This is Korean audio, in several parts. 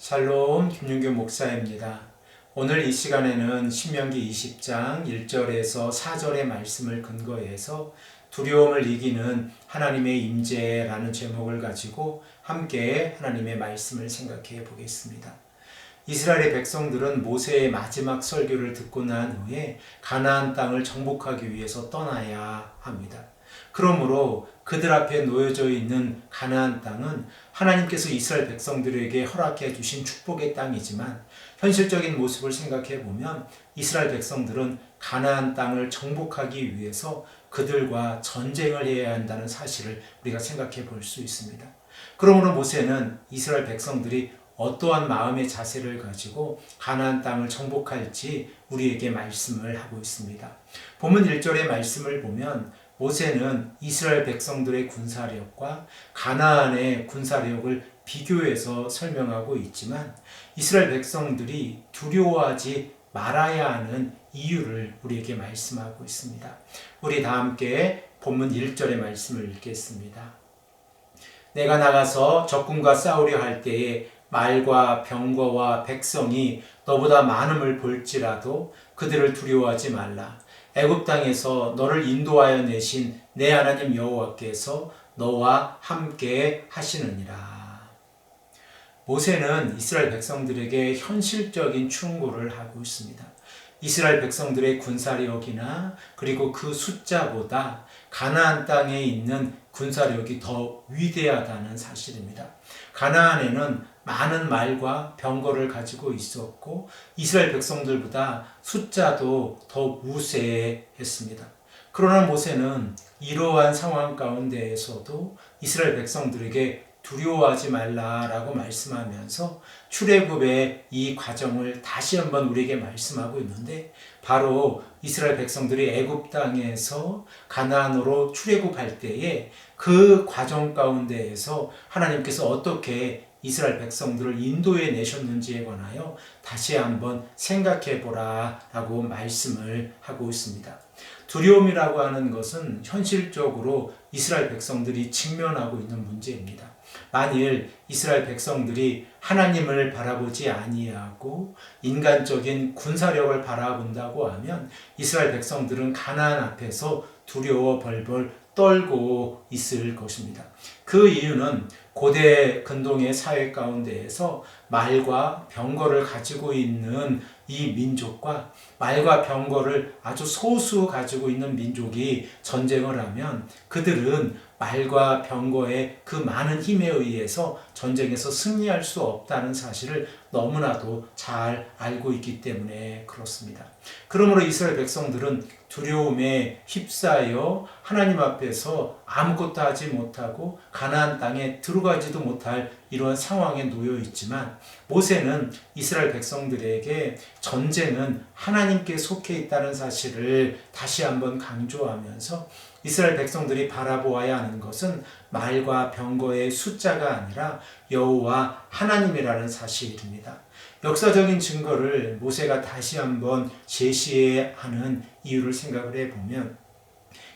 샬롬, 김윤규 목사입니다. 오늘 이 시간에는 신명기 20장 1절에서 4절의 말씀을 근거해서 두려움을 이기는 하나님의 임재라는 제목을 가지고 함께 하나님의 말씀을 생각해 보겠습니다. 이스라엘의 백성들은 모세의 마지막 설교를 듣고 난 후에 가나안 땅을 정복하기 위해서 떠나야 합니다. 그러므로 그들 앞에 놓여져 있는 가나안 땅은 하나님께서 이스라엘 백성들에게 허락해 주신 축복의 땅이지만 현실적인 모습을 생각해 보면 이스라엘 백성들은 가나안 땅을 정복하기 위해서 그들과 전쟁을 해야 한다는 사실을 우리가 생각해 볼 수 있습니다. 그러므로 모세는 이스라엘 백성들이 어떠한 마음의 자세를 가지고 가나안 땅을 정복할지 우리에게 말씀을 하고 있습니다. 본문 1절의 말씀을 보면 모세는 이스라엘 백성들의 군사력과 가나안의 군사력을 비교해서 설명하고 있지만 이스라엘 백성들이 두려워하지 말아야 하는 이유를 우리에게 말씀하고 있습니다. 우리 다 함께 본문 1절의 말씀을 읽겠습니다. 내가 나가서 적군과 싸우려 할 때에 말과 병거와 백성이 너보다 많음을 볼지라도 그들을 두려워하지 말라. 애굽 땅에서 너를 인도하여 내신 내 하나님 여호와께서 너와 함께 하시느니라. 모세는 이스라엘 백성들에게 현실적인 충고를 하고 있습니다. 이스라엘 백성들의 군사력이나 그리고 그 숫자보다 가나안 땅에 있는 군사력이 더 위대하다는 사실입니다. 가나안에는 많은 말과 병거를 가지고 있었고 이스라엘 백성들보다 숫자도 더 우세했습니다. 그러나 모세는 이러한 상황 가운데에서도 이스라엘 백성들에게 두려워하지 말라라고 말씀하면서 출애굽의 이 과정을 다시 한번 우리에게 말씀하고 있는데, 바로 이스라엘 백성들이 애굽 땅에서 가나안으로 출애굽할 때에 그 과정 가운데에서 하나님께서 어떻게 이스라엘 백성들을 인도해 내셨는지에 관하여 다시 한번 생각해 보라 라고 말씀을 하고 있습니다. 두려움이라고 하는 것은 현실적으로 이스라엘 백성들이 직면하고 있는 문제입니다. 만일 이스라엘 백성들이 하나님을 바라보지 아니하고 인간적인 군사력을 바라본다고 하면 이스라엘 백성들은 가나안 앞에서 두려워 벌벌 떨고 있을 것입니다. 그 이유는 고대 근동의 사회 가운데에서 말과 병거를 가지고 있는 이 민족과 말과 병거를 아주 소수 가지고 있는 민족이 전쟁을 하면 그들은 말과 병거의 그 많은 힘에 의해서 전쟁에서 승리할 수 없다는 사실을 너무나도 잘 알고 있기 때문에 그렇습니다. 그러므로 이스라엘 백성들은 두려움에 휩싸여 하나님 앞에서 아무것도 하지 못하고 가나안 땅에 들어가지도 못할 이러한 상황에 놓여 있지만, 모세는 이스라엘 백성들에게 전쟁은 하나님께 속해 있다는 사실을 다시 한번 강조하면서 이스라엘 백성들이 바라보아야 하는 것은 말과 병거의 숫자가 아니라 여호와 하나님이라는 사실입니다. 역사적인 증거를 모세가 다시 한번 제시해야 하는 이유를 생각을 해보면,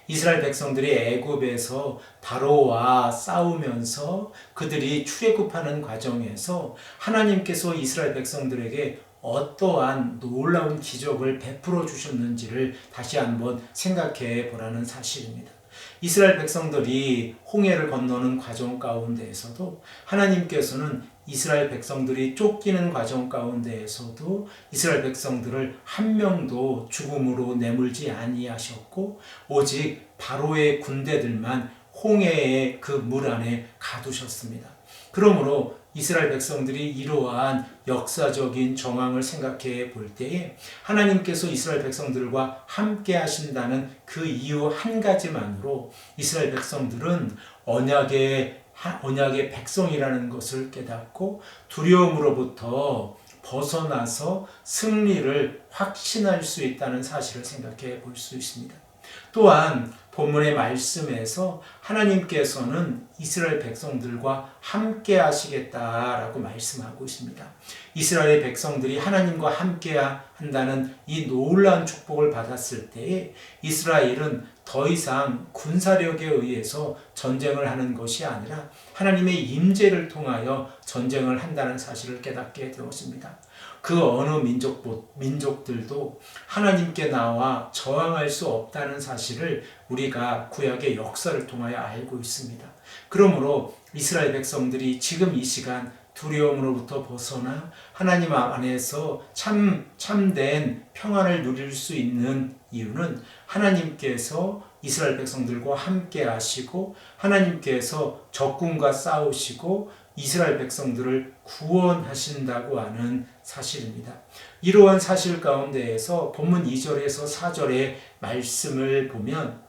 이스라엘 백성들이 애굽에서 바로와 싸우면서 그들이 출애굽하는 과정에서 하나님께서 이스라엘 백성들에게 어떠한 놀라운 기적을 베풀어 주셨는지를 다시 한번 생각해 보라는 사실입니다. 이스라엘 백성들이 홍해를 건너는 과정 가운데에서도 하나님께서는 이스라엘 백성들이 쫓기는 과정 가운데에서도 이스라엘 백성들을 한 명도 죽음으로 내몰지 아니하셨고, 오직 바로의 군대들만 홍해의 그 물 안에 가두셨습니다. 그러므로 이스라엘 백성들이 이러한 역사적인 정황을 생각해 볼 때에 하나님께서 이스라엘 백성들과 함께 하신다는 그 이유 한 가지만으로 이스라엘 백성들은 언약의 백성이라는 것을 깨닫고 두려움으로부터 벗어나서 승리를 확신할 수 있다는 사실을 생각해 볼 수 있습니다. 또한 본문의 말씀에서 하나님께서는 이스라엘 백성들과 함께 하시겠다라고 말씀하고 있습니다. 이스라엘 백성들이 하나님과 함께 한다는 이 놀라운 축복을 받았을 때에 이스라엘은 더 이상 군사력에 의해서 전쟁을 하는 것이 아니라 하나님의 임재를 통하여 전쟁을 한다는 사실을 깨닫게 되었습니다. 그 어느 민족들도 하나님께 나와 저항할 수 없다는 사실을 우리가 구약의 역사를 통하여 알고 있습니다. 그러므로 이스라엘 백성들이 지금 이 시간 두려움으로부터 벗어나 하나님 안에서 참된 평안을 누릴 수 있는 이유는 하나님께서 이스라엘 백성들과 함께 하시고 하나님께서 적군과 싸우시고 이스라엘 백성들을 구원하신다고 하는 사실입니다. 이러한 사실 가운데에서 본문 2절에서 4절의 말씀을 보면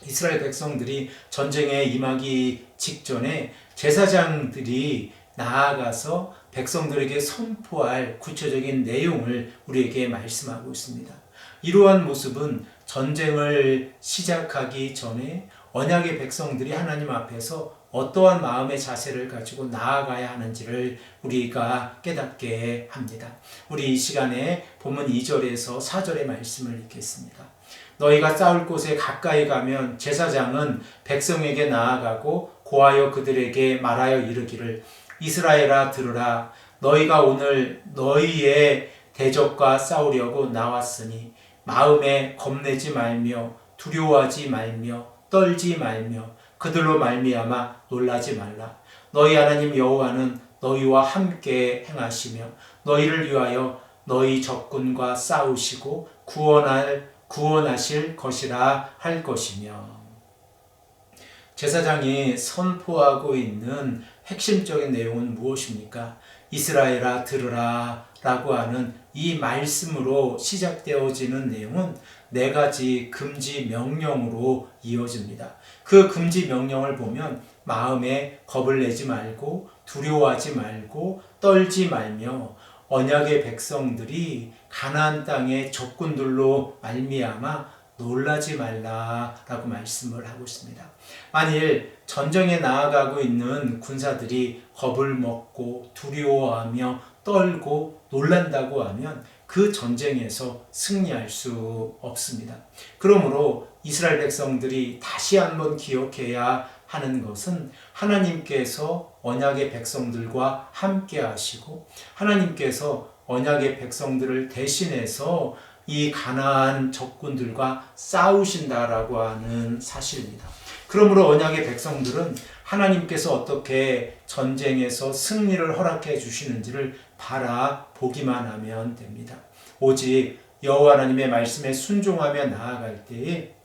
이스라엘 백성들이 전쟁에 임하기 직전에 제사장들이 나아가서 백성들에게 선포할 구체적인 내용을 우리에게 말씀하고 있습니다. 이러한 모습은 전쟁을 시작하기 전에 언약의 백성들이 하나님 앞에서 어떠한 마음의 자세를 가지고 나아가야 하는지를 우리가 깨닫게 합니다. 우리 이 시간에 본문 2절에서 4절의 말씀을 읽겠습니다. 너희가 싸울 곳에 가까이 가면 제사장은 백성에게 나아가고 고하여 그들에게 말하여 이르기를 이스라엘아 들으라. 너희가 오늘 너희의 대적과 싸우려고 나왔으니 마음에 겁내지 말며 두려워하지 말며 떨지 말며 그들로 말미암아 놀라지 말라. 너희 하나님 여호와는 너희와 함께 행하시며 너희를 위하여 너희 적군과 싸우시고 구원하실 것이라 할 것이며. 제사장이 선포하고 있는 핵심적인 내용은 무엇입니까? 이스라엘아 들으라 라고 하는 이 말씀으로 시작되어지는 내용은 4가지 금지 명령으로 이어집니다. 그 금지 명령을 보면 마음에 겁을 내지 말고 두려워하지 말고 떨지 말며 언약의 백성들이 가나안 땅의 적군들로 말미암아 놀라지 말라라고 말씀을 하고 있습니다. 만일 전쟁에 나아가고 있는 군사들이 겁을 먹고 두려워하며 떨고 놀란다고 하면 그 전쟁에서 승리할 수 없습니다. 그러므로 이스라엘 백성들이 다시 한번 기억해야 하는 것은 하나님께서 언약의 백성들과 함께 하시고 하나님께서 언약의 백성들을 대신해서 이 가나안 적군들과 싸우신다라고 하는 사실입니다. 그러므로 언약의 백성들은 하나님께서 어떻게 전쟁에서 승리를 허락해 주시는지를 바라보기만 하면 됩니다. 오직 여호와 하나님의 말씀에 순종하며 나아갈 때에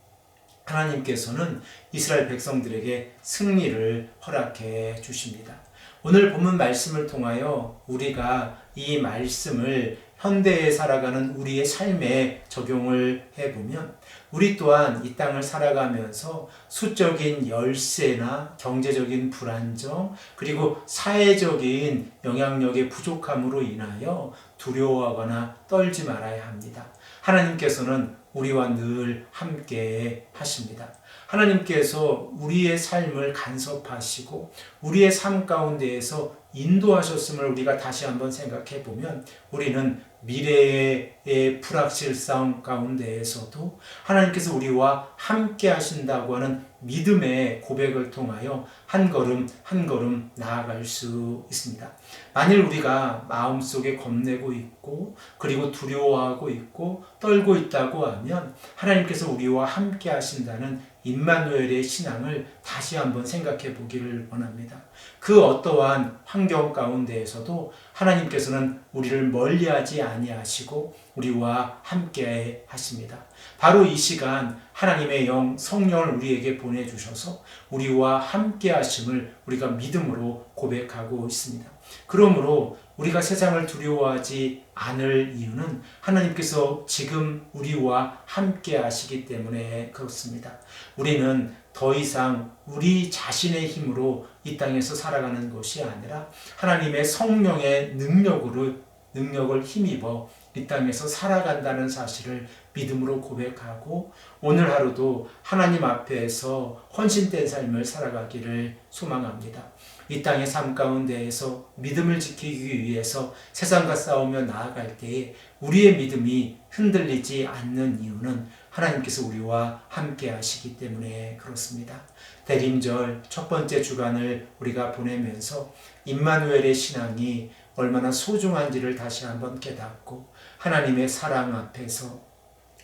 하나님께서는 이스라엘 백성들에게 승리를 허락해 주십니다. 오늘 본문 말씀을 통하여 우리가 이 말씀을 현대에 살아가는 우리의 삶에 적용을 해보면 우리 또한 이 땅을 살아가면서 수적인 열세나 경제적인 불안정 그리고 사회적인 영향력의 부족함으로 인하여 두려워하거나 떨지 말아야 합니다. 하나님께서는 우리와 늘 함께 하십니다. 하나님께서 우리의 삶을 간섭하시고 우리의 삶 가운데에서 인도하셨음을 우리가 다시 한번 생각해 보면 우리는 미래의 불확실성 가운데에서도 하나님께서 우리와 함께 하신다고 하는 믿음의 고백을 통하여 한 걸음 한 걸음 나아갈 수 있습니다. 만일 우리가 마음속에 겁내고 있고 그리고 두려워하고 있고 떨고 있다고 하면 하나님께서 우리와 함께 하신다는 임마누엘의 신앙을 다시 한번 생각해 보기를 원합니다. 그 어떠한 환경 가운데에서도 하나님께서는 우리를 멀리하지 아니하시고 우리와 함께 하십니다. 바로 이 시간 하나님의 영 성령을 우리에게 보내주셔서 우리와 함께 하심을 우리가 믿음으로 고백하고 있습니다. 그러므로 우리가 세상을 두려워하지 않을 이유는 하나님께서 지금 우리와 함께 하시기 때문에 그렇습니다. 우리는 더 이상 우리 자신의 힘으로 이 땅에서 살아가는 것이 아니라 하나님의 성령의 능력을 힘입어 이 땅에서 살아간다는 사실을 믿음으로 고백하고 오늘 하루도 하나님 앞에서 헌신된 삶을 살아가기를 소망합니다. 이 땅의 삶 가운데에서 믿음을 지키기 위해서 세상과 싸우며 나아갈 때에 우리의 믿음이 흔들리지 않는 이유는 하나님께서 우리와 함께 하시기 때문에 그렇습니다. 대림절 첫 번째 주간을 우리가 보내면서 임마누엘의 신앙이 얼마나 소중한지를 다시 한번 깨닫고 하나님의 사랑 앞에서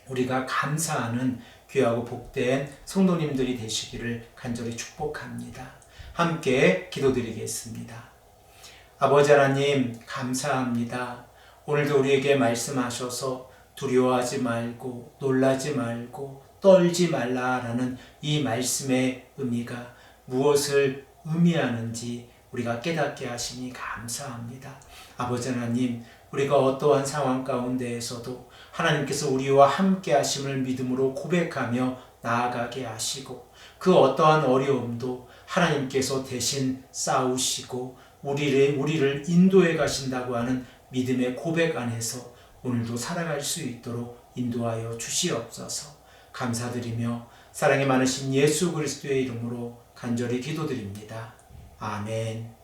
우리가 감사하는 귀하고 복된 성도님들이 되시기를 간절히 축복합니다. 함께 기도드리겠습니다. 아버지 하나님 감사합니다. 오늘도 우리에게 말씀하셔서 두려워하지 말고 놀라지 말고 떨지 말라라는 이 말씀의 의미가 무엇을 의미하는지 우리가 깨닫게 하시니 감사합니다. 아버지 하나님 우리가 어떠한 상황 가운데에서도 하나님께서 우리와 함께 하심을 믿음으로 고백하며 나아가게 하시고 그 어떠한 어려움도 하나님께서 대신 싸우시고 우리를 인도해 가신다고 하는 믿음의 고백 안에서 오늘도 살아갈 수 있도록 인도하여 주시옵소서. 감사드리며 사랑이 많으신 예수 그리스도의 이름으로 간절히 기도드립니다. 아멘.